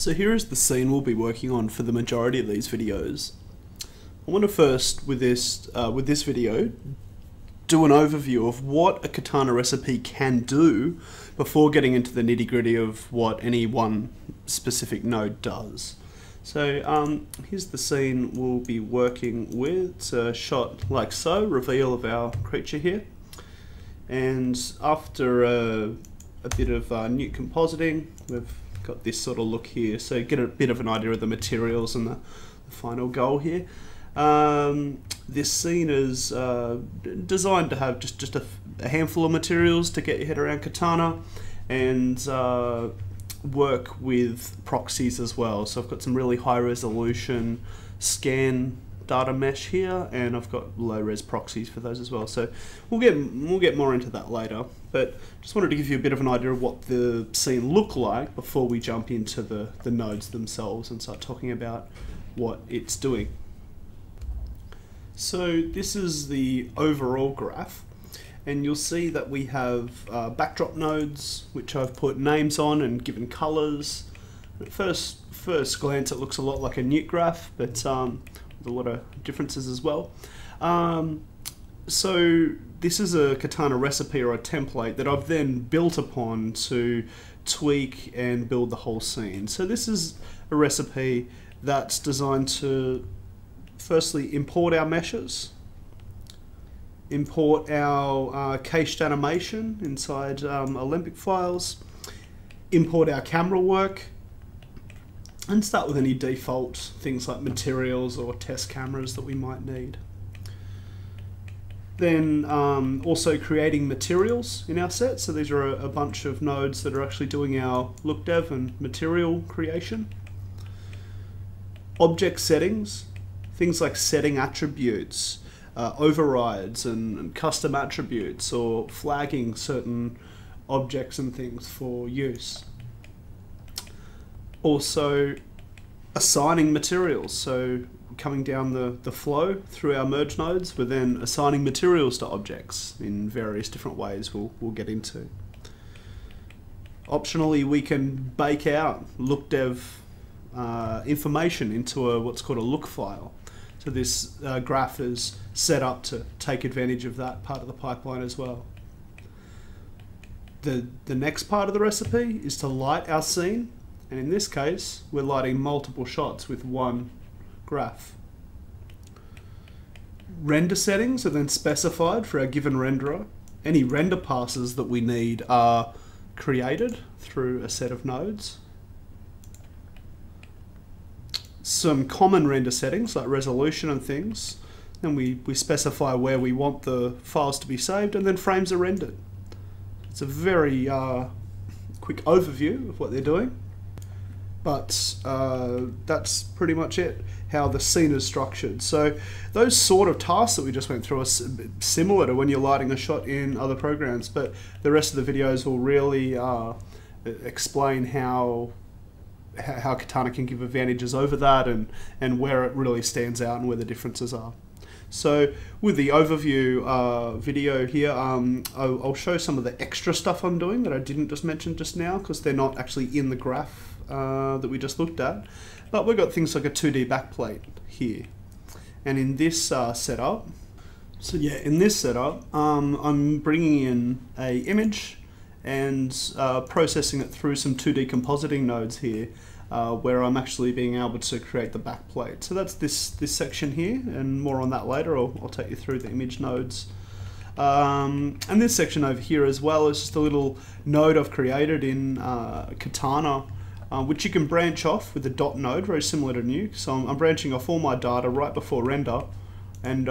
So here is the scene we'll be working on for the majority of these videos. I want to first, with this video, do an overview of what a Katana recipe can do before getting into the nitty-gritty of what any one specific node does. So here's the scene we'll be working with. It's a shot like so, reveal of our creature here. And after a bit of nuke compositing, we've got this sort of look here. So get a bit of an idea of the materials and the final goal here. This scene is designed to have just a handful of materials to get your head around Katana and work with proxies as well. So I've got some really high resolution scan data mesh here, and I've got low res proxies for those as well. So we'll get more into that later, but just wanted to give you a bit of an idea of what the scene looked like before we jump into the nodes themselves and start talking about what it's doing. So this is the overall graph, and you'll see that we have backdrop nodes which I've put names on and given colors. At first glance it looks a lot like a nuke graph, but with a lot of differences as well. So this is a Katana recipe or a template that I've then built upon to tweak and build the whole scene. So this is a recipe that's designed to firstly import our meshes, import our cached animation inside Alembic files, import our camera work, and start with any default things like materials or test cameras that we might need. Then also creating materials in our set. So these are a bunch of nodes that are actually doing our look dev and material creation. Object settings, things like setting attributes, overrides and custom attributes, or flagging certain objects and things for use. Also assigning materials, so coming down the flow through our merge nodes, we're then assigning materials to objects in various different ways we'll get into. Optionally, we can bake out look dev information into what's called a look file. So this graph is set up to take advantage of that part of the pipeline as well. The next part of the recipe is to light our scene, and in this case we're lighting multiple shots with one graph. Render settings are then specified for our given renderer. Any render passes that we need are created through a set of nodes. Some common render settings like resolution and things, and we specify where we want the files to be saved, and then frames are rendered. It's a very quick overview of what they're doing, but that's pretty much it, how the scene is structured. So those sort of tasks that we just went through are similar to when you're lighting a shot in other programs, but the rest of the videos will really explain how Katana can give advantages over that and where it really stands out and where the differences are. So with the overview video here, I'll show some of the extra stuff I'm doing that I didn't just mention just now, because they're not actually in the graph that we just looked at. But we've got things like a 2D backplate here. And in this setup, I'm bringing in a image and processing it through some 2D compositing nodes here, where I'm actually being able to create the backplate. So that's this section here, and more on that later. I'll take you through the image nodes. And this section over here as well is just a little node I've created in Katana, which you can branch off with a dot node, very similar to Nuke. So I'm branching off all my data right before render, and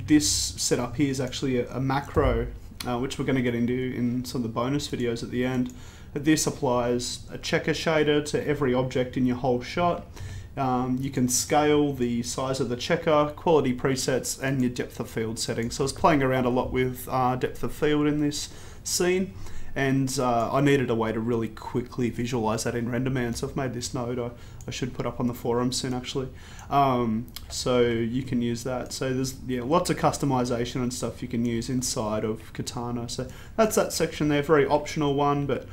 this setup here is actually a macro, which we're going to get into in some of the bonus videos at the end. This applies a checker shader to every object in your whole shot. You can scale the size of the checker, quality presets, and your depth of field settings. So I was playing around a lot with depth of field in this scene, and I needed a way to really quickly visualize that in RenderMan, so I've made this node I should put up on the forum soon actually. So you can use that. So there's lots of customization and stuff you can use inside of Katana. So that's that section there, very optional one, but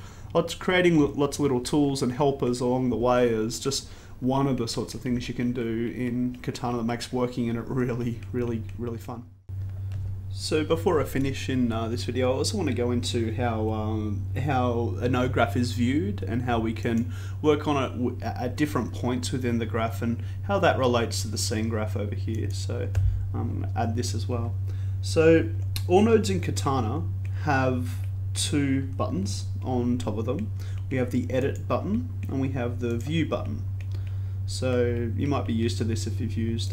creating lots of little tools and helpers along the way is just one of the sorts of things you can do in Katana that makes working in it really, really, really fun. So before I finish in this video, I also want to go into how a node graph is viewed and how we can work on it at different points within the graph and how that relates to the scene graph over here. So I'm going to add this as well. So all nodes in Katana have two buttons on top of them. We have the edit button and we have the view button. So you might be used to this if you've used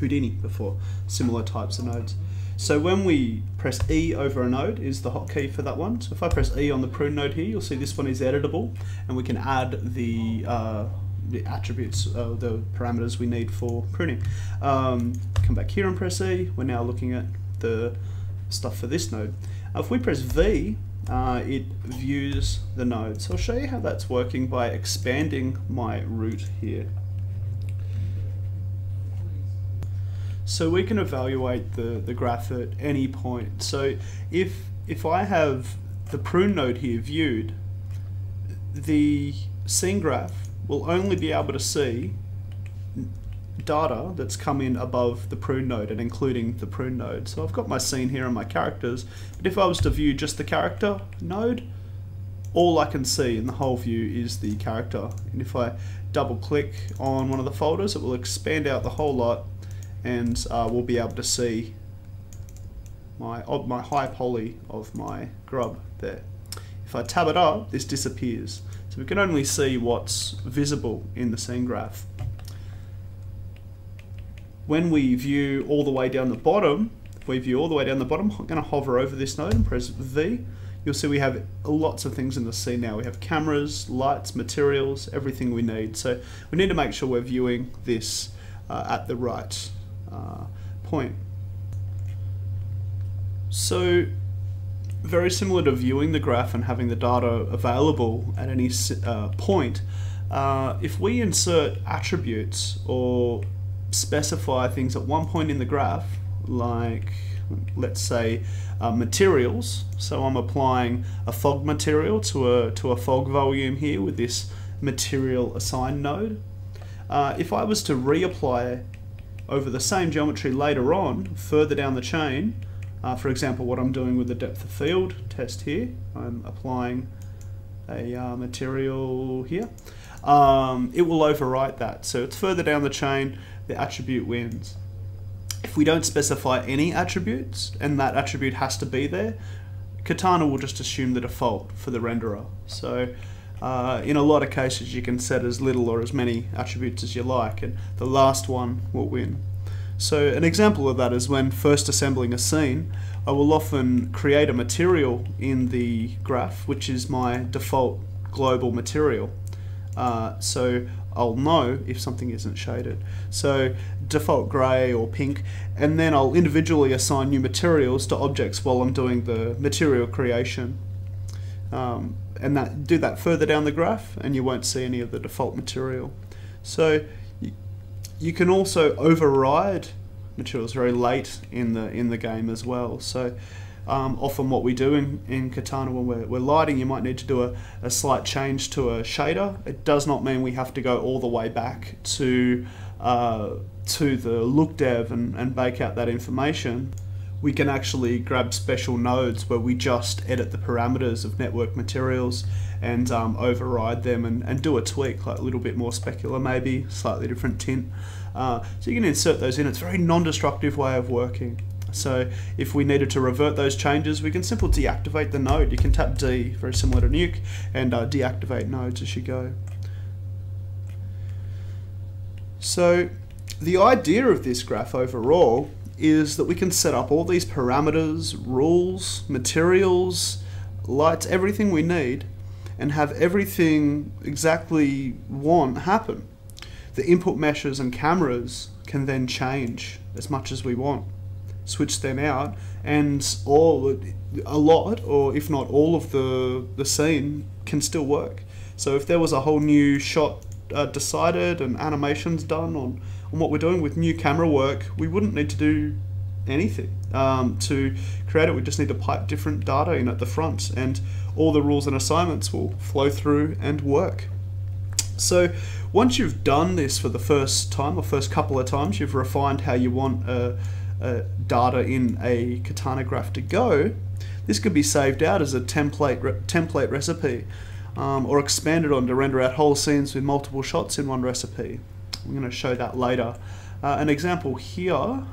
Houdini before, similar types of nodes. So when we press E over a node is the hotkey for that one. So if I press E on the prune node here, you'll see this one is editable, and we can add the attributes, the parameters we need for pruning. Come back here and press E. We're now looking at the stuff for this node. If we press V, it views the node. So I'll show you how that's working by expanding my root here. So we can evaluate the graph at any point. So if I have the prune node here viewed, the scene graph will only be able to see data that's come in above the prune node and including the prune node. So I've got my scene here and my characters, but if I was to view just the character node, all I can see in the whole view is the character. And if I double click on one of the folders, it will expand out the whole lot, and we'll be able to see my high poly of my grub there. If I tab it up, this disappears. So we can only see what's visible in the scene graph. When we view all the way down the bottom, I'm going to hover over this node and press V. You'll see we have lots of things in the scene now. We have cameras, lights, materials, everything we need. So we need to make sure we're viewing this at the right point. So very similar to viewing the graph and having the data available at any point, if we insert attributes or specify things at one point in the graph, like let's say materials, so I'm applying a fog material to a fog volume here with this material assign node. If I was to reapply over the same geometry later on, further down the chain, for example what I'm doing with the depth of field test here, I'm applying a material here, it will overwrite that. So it's further down the chain, the attribute wins. If we don't specify any attributes and that attribute has to be there, Katana will just assume the default for the renderer. So in a lot of cases you can set as little or as many attributes as you like, and the last one will win. So an example of that is when first assembling a scene, I will often create a material in the graph which is my default global material. So I'll know if something isn't shaded. So default grey or pink, and then I'll individually assign new materials to objects while I'm doing the material creation. And do that further down the graph and you won't see any of the default material. So you can also override materials very late in the game as well. So often what we do in Katana when we're lighting, you might need to do a slight change to a shader. It does not mean we have to go all the way back to the look dev and bake out that information. We can actually grab special nodes where we just edit the parameters of network materials and override them and do a tweak, like a little bit more specular maybe, slightly different tint. So you can insert those in. It's a very non-destructive way of working. So if we needed to revert those changes, we can simply deactivate the node. You can tap D, very similar to Nuke, and deactivate nodes as you go. So the idea of this graph overall is that we can set up all these parameters, rules, materials, lights, everything we need, and have everything exactly want happen. The input meshes and cameras can then change as much as we want. Switch them out, and a lot, or if not all of the scene can still work. So if there was a whole new shot decided and animations done on what we're doing with new camera work, we wouldn't need to do anything. To create it, we just need to pipe different data in at the front, and all the rules and assignments will flow through and work. So once you've done this for the first time or first couple of times, you've refined how you want data in a Katana graph to go, this could be saved out as a template recipe, or expanded on to render out whole scenes with multiple shots in one recipe. I'm going to show that later. An example here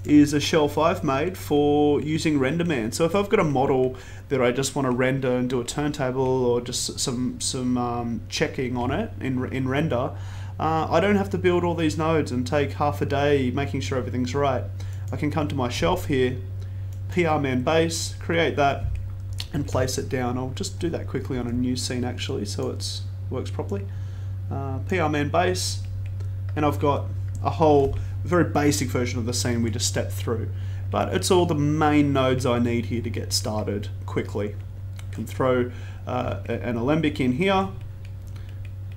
is a shelf I've made for using RenderMan. So if I've got a model that I just want to render and do a turntable or just some checking on it in render, I don't have to build all these nodes and take half a day making sure everything's right. I can come to my shelf here, PRMan base, create that, and place it down. I'll just do that quickly on a new scene actually, so it works properly. PRMan base, and I've got a whole very basic version of the scene we just stepped through, but it's all the main nodes I need here to get started quickly. I can throw an alembic in here.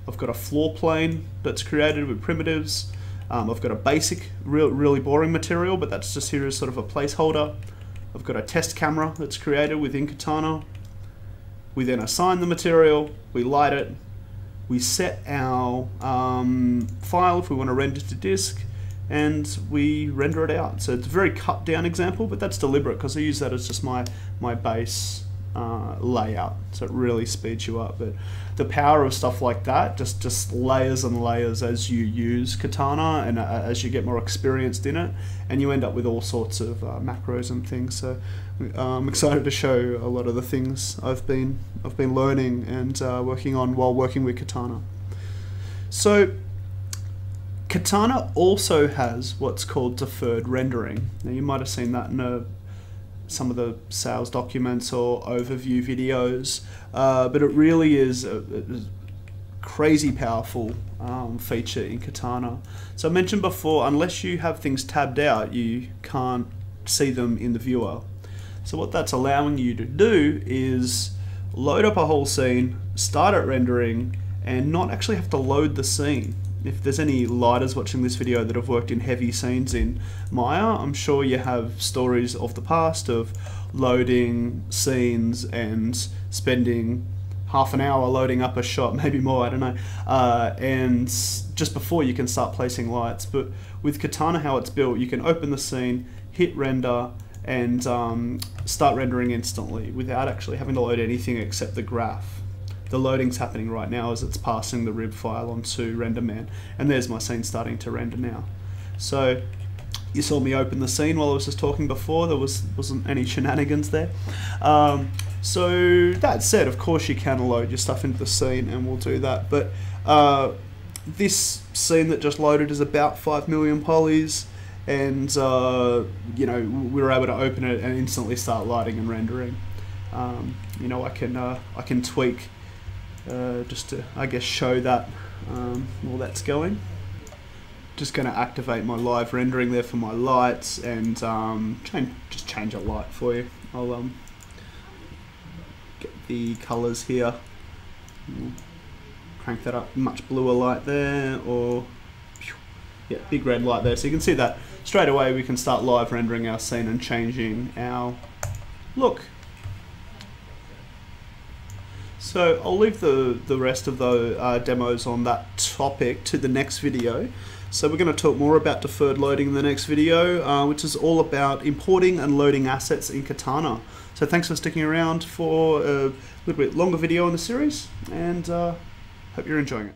I've got a floor plane that's created with primitives. I've got a basic, really boring material, but that's just here as sort of a placeholder. I've got a test camera that's created within Katana. We then assign the material, we light it, we set our file if we want to render to disk, and we render it out. So it's a very cut down example, but that's deliberate because I use that as just my base layout, so it really speeds you up. But the power of stuff like that, just layers and layers as you use Katana and as you get more experienced in it, and you end up with all sorts of macros and things. So I'm excited to show a lot of the things I've been learning and working on while working with Katana. So Katana also has what's called deferred rendering. Now you might have seen that in some of the sales documents or overview videos, but it really is a crazy powerful feature in Katana. So I mentioned before, unless you have things tabbed out, you can't see them in the viewer. So what that's allowing you to do is load up a whole scene, start it rendering, and not actually have to load the scene. If there's any lighters watching this video that have worked in heavy scenes in Maya, I'm sure you have stories of the past of loading scenes and spending half an hour loading up a shot, maybe more, I don't know, and just before you can start placing lights. But with Katana, how it's built, you can open the scene, hit render, and start rendering instantly without actually having to load anything except the graph. The loading's happening right now as it's passing the rib file onto RenderMan, and there's my scene starting to render now. So you saw me open the scene while I was just talking before. There wasn't any shenanigans there. So that said, of course you can load your stuff into the scene, and we'll do that. But this scene that just loaded is about 5 million polys, and you know, we were able to open it and instantly start lighting and rendering. You know, I can tweak just to, I guess, show that all that's going. Just going to activate my live rendering there for my lights, and just change a light for you. I'll get the colors here. Crank that up, much bluer light there, or yeah, big red light there. So you can see that straight away we can start live rendering our scene and changing our look. So I'll leave the rest of the demos on that topic to the next video. So we're going to talk more about deferred loading in the next video, which is all about importing and loading assets in Katana. So thanks for sticking around for a little bit longer video in the series, and hope you're enjoying it.